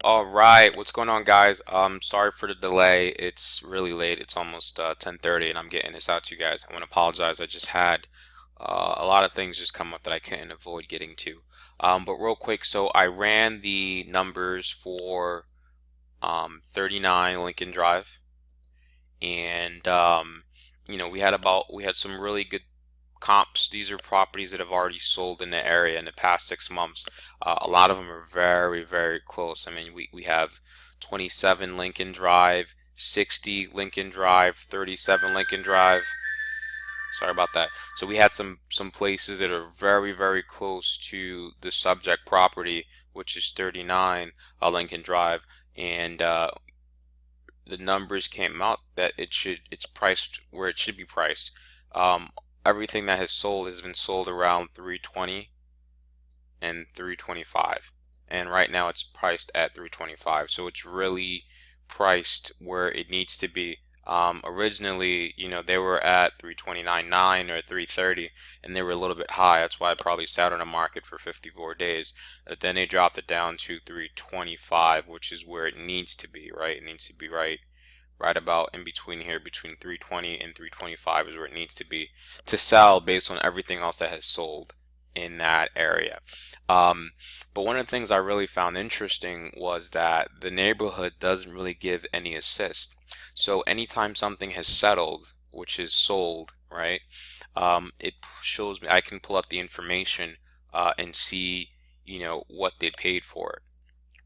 All right, what's going on, guys? Sorry for the delay. It's really late. It's almost 10:30, and I'm getting this out to you guys. I want to apologize. I just had a lot of things just come up that I couldn't avoid getting to. But real quick, so I ran the numbers for 39 Lincoln Drive, and we had some really good comps. These are properties that have already sold in the area in the past 6 months. A lot of them are very, very close. I mean, we have 27 Lincoln Drive, 60 Lincoln Drive, 37 Lincoln Drive. Sorry about that. So we had some places that are very, very close to the subject property, which is 39 Lincoln Drive, and the numbers came out that it's priced where it should be priced. Um, Everything that has sold has been sold around 320 and 325, and right now it's priced at 325, so it's really priced where it needs to be. Originally, they were at 329.9 or 330, and they were a little bit high. That's why it probably sat on the market for 54 days. But then they dropped it down to 325, which is where it needs to be, right? It needs to be right about in between here, between 320 and 325 is where it needs to be to sell based on everything else that has sold in that area. Um, but one of the things I really found interesting was that the neighborhood doesn't really give any assist. So anytime something has settled, which is sold, right, it shows me, I can pull up the information and see, what they paid for it,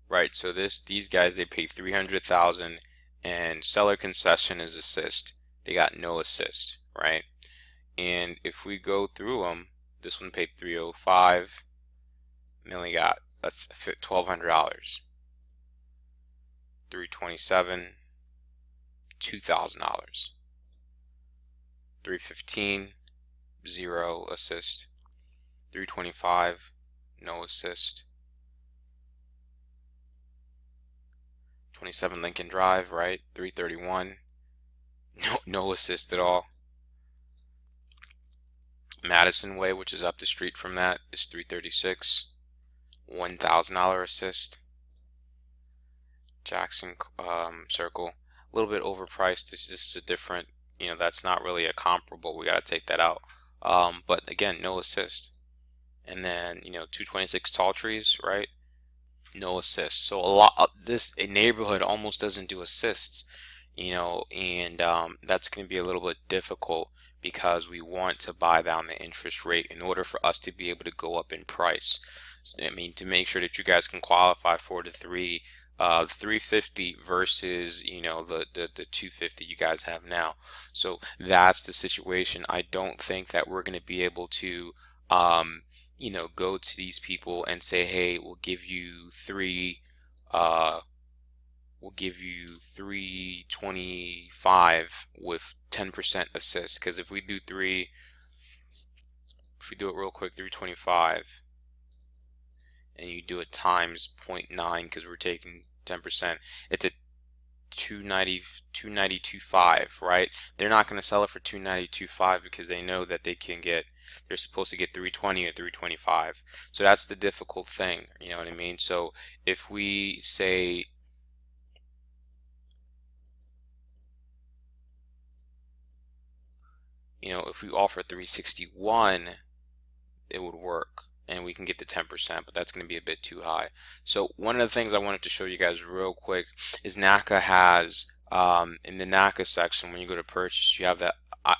right? So these guys, they paid 300,000, and seller concession is assist. They got no assist, right? And if we go through them, this one paid 305, and they only got $1,200. 327, $2,000. 315, zero assist. 325, no assist. 27 Lincoln Drive, right? 331, no assist at all. Madison Way, which is up the street from that, is 336, $1,000 assist. Jackson Circle, a little bit overpriced. This is a different, that's not really a comparable. We got to take that out. But again, no assist. And then, 226 Tall Trees, right? No assists. So a neighborhood almost doesn't do assists, and that's going to be a little bit difficult because we want to buy down the interest rate in order for us to be able to go up in price. I mean, to make sure that you guys can qualify for the 350 versus the 250 you guys have now. So that's the situation. I don't think that we're going to be able to go to these people and say, hey, we'll give you 325 with 10% assist. Because if we do it real quick, 325, and you do it times 0.9, because we're taking 10%, it's a 292.5, right? They're not going to sell it for 292.5 because they know that they're supposed to get 320 or 325. So that's the difficult thing, you know what I mean? So if we say, if we offer 361, it would work and we can get the 10%, but that's going to be a bit too high. So one of the things I wanted to show you guys real quick is NACA has, in the NACA section, when you go to purchase, you have that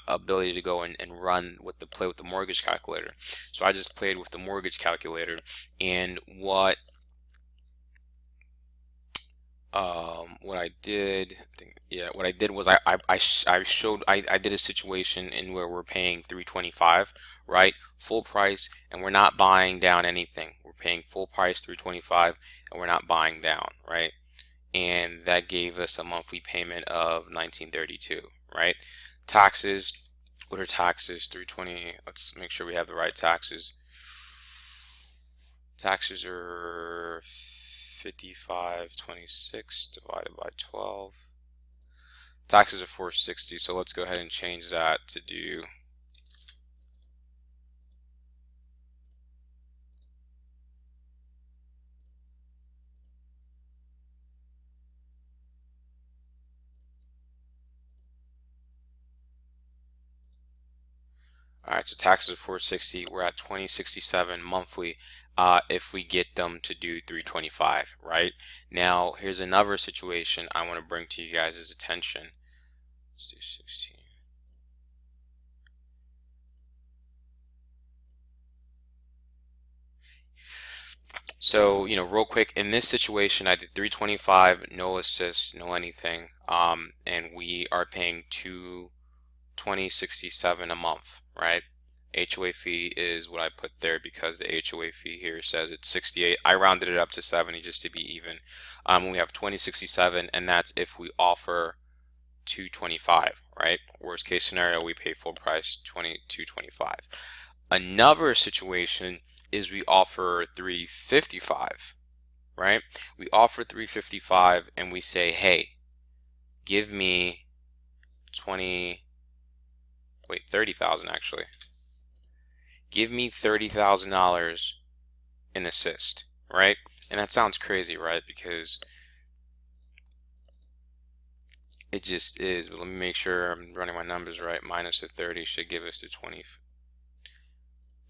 ability to go and play with the mortgage calculator. So I just played with the mortgage calculator, and what I did, was I did a situation in where we're paying 325, right, full price, and we're not buying down anything. We're paying full price 325, and we're not buying down, right? And that gave us a monthly payment of 1932, right? Taxes, what are taxes? 320. Let's make sure we have the right taxes. Taxes are 5526 divided by 12. Taxes are 460, so let's go ahead and change that to do All right, so taxes are 460. We're at 2067 monthly if we get them to do 325, right? Now, here's another situation I want to bring to you guys' attention. Let's do 16. So, real quick, in this situation, I did 325, no assist, no anything, and we are paying 2067 a month, right? HOA fee is what I put there because the HOA fee here says it's 68. I rounded it up to 70 just to be even. We have 2067, and that's if we offer 225, right? Worst case scenario, we pay full price 225. Another situation is we offer 355, right? We offer 355 and we say, hey, give me 30,000 actually. Give me $30,000 in assist, right? And that sounds crazy, right? Because it just is, but let me make sure I'm running my numbers right. Minus the 30 should give us the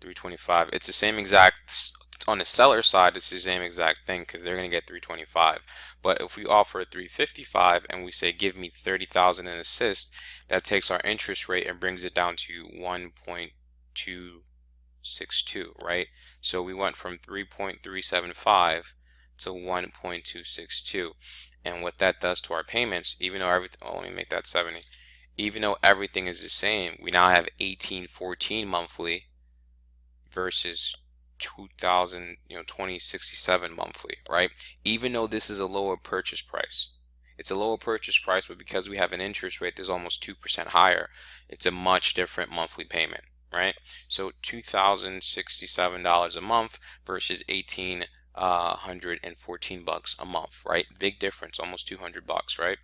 325. It's the same exact, on the seller side, it's the same exact thing because they're going to get 325. But if we offer 355 and we say give me 30,000 in assist, that takes our interest rate and brings it down to 1.262, right? So we went from 3.375 to 1.262. And what that does to our payments, even though everything, let me make that 70. Even though everything is the same, we now have 1814 monthly versus 2067 monthly, right? Even though this is a lower purchase price, it's a lower purchase price, but because we have an interest rate that's almost 2% higher, it's a much different monthly payment, right? So $2,067 a month versus 1,814 bucks a month, right? Big difference, almost 200 bucks, right?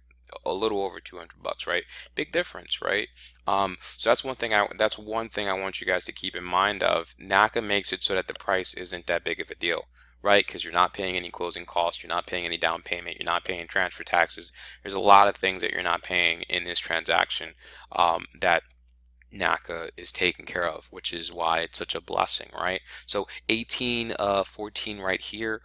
A little over 200 bucks, right? Big difference, right? So that's one thing I want you guys to keep in mind of. NACA makes it so that the price isn't that big of a deal, right? Because you're not paying any closing costs, you're not paying any down payment, you're not paying transfer taxes. There's a lot of things that you're not paying in this transaction that NACA is taken care of, which is why it's such a blessing, right? So 1814 right here,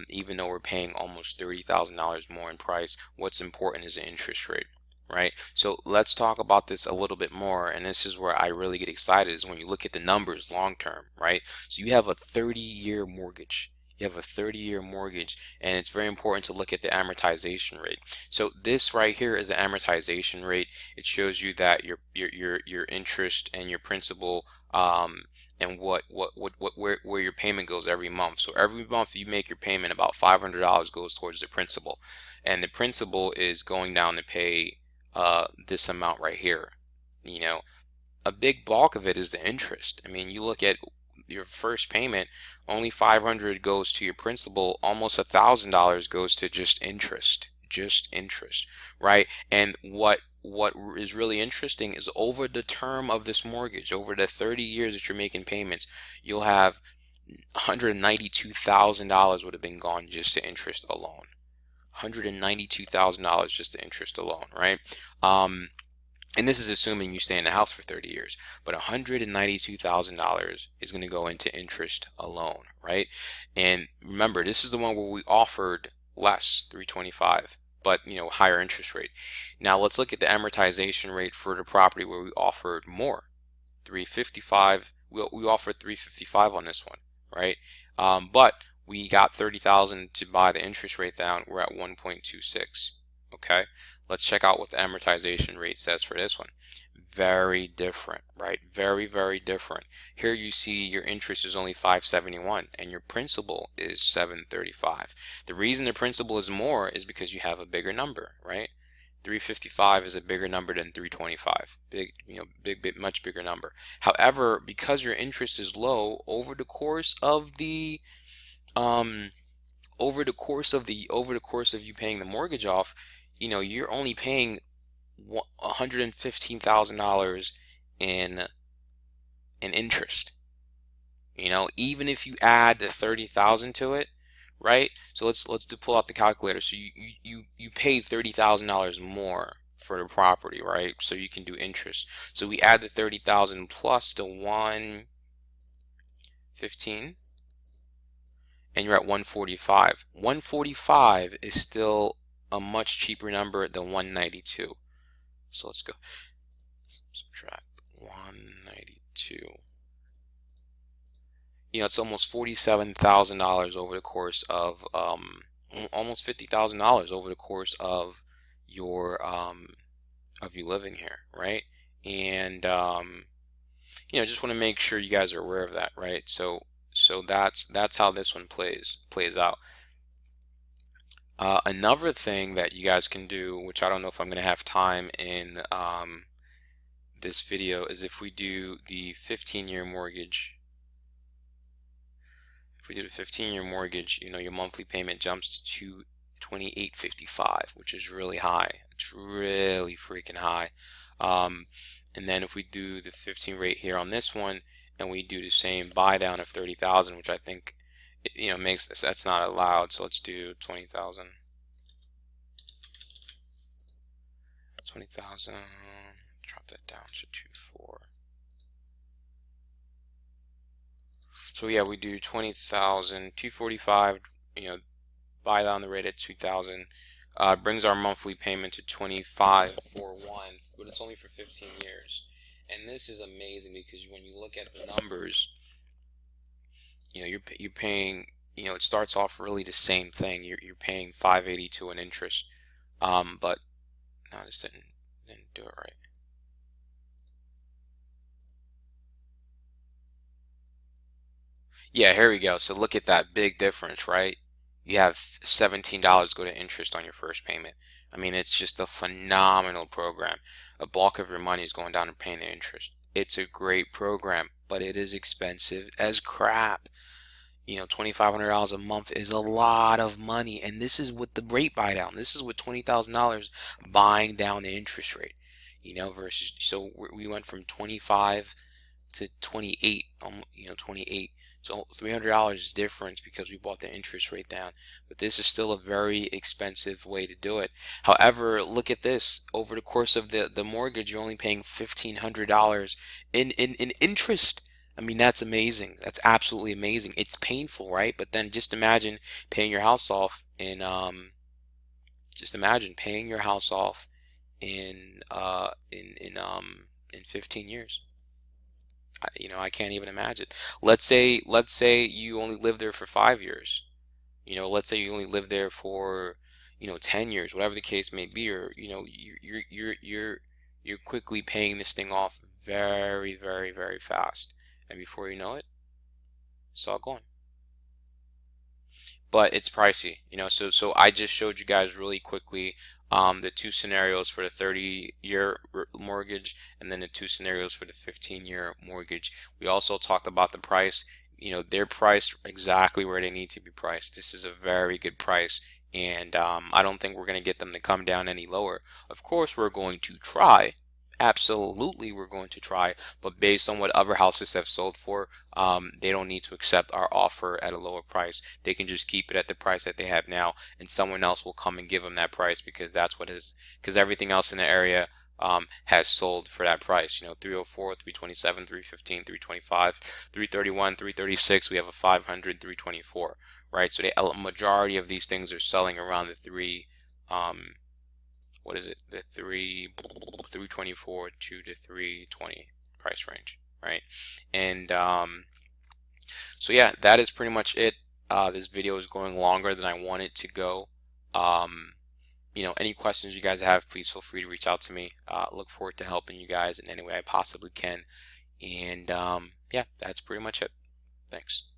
even though we're paying almost $30,000 more in price, what's important is the interest rate, right? So let's talk about this a little bit more, and this is where I really get excited, is when you look at the numbers long term, right? So you have a 30-year mortgage. You have a 30-year mortgage, and it's very important to look at the amortization rate. So this right here is the amortization rate. It shows you that your interest and your principal and where your payment goes every month. So every month you make your payment, about $500 goes towards the principal, and the principal is going down to pay this amount right here. A big bulk of it is the interest. I mean, you look at your first payment, only $500 goes to your principal, almost $1,000 goes to just interest, right? And what is really interesting is over the term of this mortgage, over the 30 years that you're making payments, you'll have $192,000 would have been gone just to interest alone. $192,000 just to interest alone, right? And this is assuming you stay in the house for 30 years, but $192,000 is going to go into interest alone, right? And remember, this is the one where we offered less, 325, but higher interest rate. Now let's look at the amortization rate for the property where we offered more, 355. We offered 355 on this one, right? But we got 30,000 to buy the interest rate down. We're at 1.26. Okay, let's check out what the amortization rate says for this one. Very different, right? Very, very different. Here you see your interest is only $571 and your principal is $735. The reason the principal is more is because you have a bigger number, right? 355 is a bigger number than 325. Much bigger number. However, because your interest is low, over the course of you paying the mortgage off, you're only paying $115,000 in interest. Even if you add the 30,000 to it, right? So let's pull out the calculator. So you paid $30,000 more for the property, right? So you can do interest. So we add the 30,000 plus the 115, and you're at 145. 145 is still a much cheaper number than 192. So let's go subtract 192. You know, it's almost $47,000 over the course of almost $50,000 over the course of your of you living here, right? And you know, just want to make sure you guys are aware of that, right? So that's how this one plays out. Another thing that you guys can do, which I don't know if I'm going to have time in this video, is if we do the 15-year mortgage. If we do the 15-year mortgage, you know, your monthly payment jumps to $28.55, which is really high. It's really freaking high. And then if we do the 15 rate here on this one, and we do the same buy down of 30,000, which I think, you know, makes this, that's not allowed. So let's do 20,000. 20,000. Drop that down to 2.4. So yeah, we do 20,000, 245. You know, buy down the rate at 2,000. Brings our monthly payment to 2541, but it's only for 15 years. And this is amazing because when you look at the numbers, you know, you're paying, you know, it starts off really the same thing. You're paying 582 in interest, but no, this didn't do it right. Yeah, here we go. So look at that big difference, right? You have $17 go to interest on your first payment. I mean, it's just a phenomenal program. A bulk of your money is going down and paying the interest. It's a great program, but it is expensive as crap. You know, $2,500 a month is a lot of money, and this is with the rate buy down. This is with $20,000 buying down the interest rate. You know, versus, so we went from 25 to 28, you know, 28. So $300 difference because we bought the interest rate down. But this is still a very expensive way to do it. However, look at this. Over the course of the mortgage, you're only paying $1,500 in interest. I mean, that's amazing. That's absolutely amazing. It's painful, right? But then just imagine paying your house off in just imagine paying your house off in 15 years. You know, I can't even imagine. Let's say you only live there for 5 years. You know, let's say you only live there for, you know, 10 years, whatever the case may be, or you know, you're quickly paying this thing off very, very, very fast, and before you know it, it's all gone. But it's pricey, you know. So I just showed you guys really quickly the two scenarios for the 30-year mortgage, and then the two scenarios for the 15-year mortgage. We also talked about the price. You know, they're priced exactly where they need to be priced. This is a very good price, and I don't think we're going to get them to come down any lower. Of course, we're going to try. Absolutely, we're going to try, but based on what other houses have sold for, they don't need to accept our offer at a lower price. They can just keep it at the price that they have now, and someone else will come and give them that price because that's what is, because everything else in the area has sold for that price. You know, 304, 327, 315, 325, 331, 336. We have a 500, 324, right? So a majority of these things are selling around the what is it? The 324 to the 320 price range, right? And so yeah, that is pretty much it. This video is going longer than I want it to go. You know, any questions you guys have, please feel free to reach out to me. Look forward to helping you guys in any way I possibly can. And yeah, that's pretty much it. Thanks.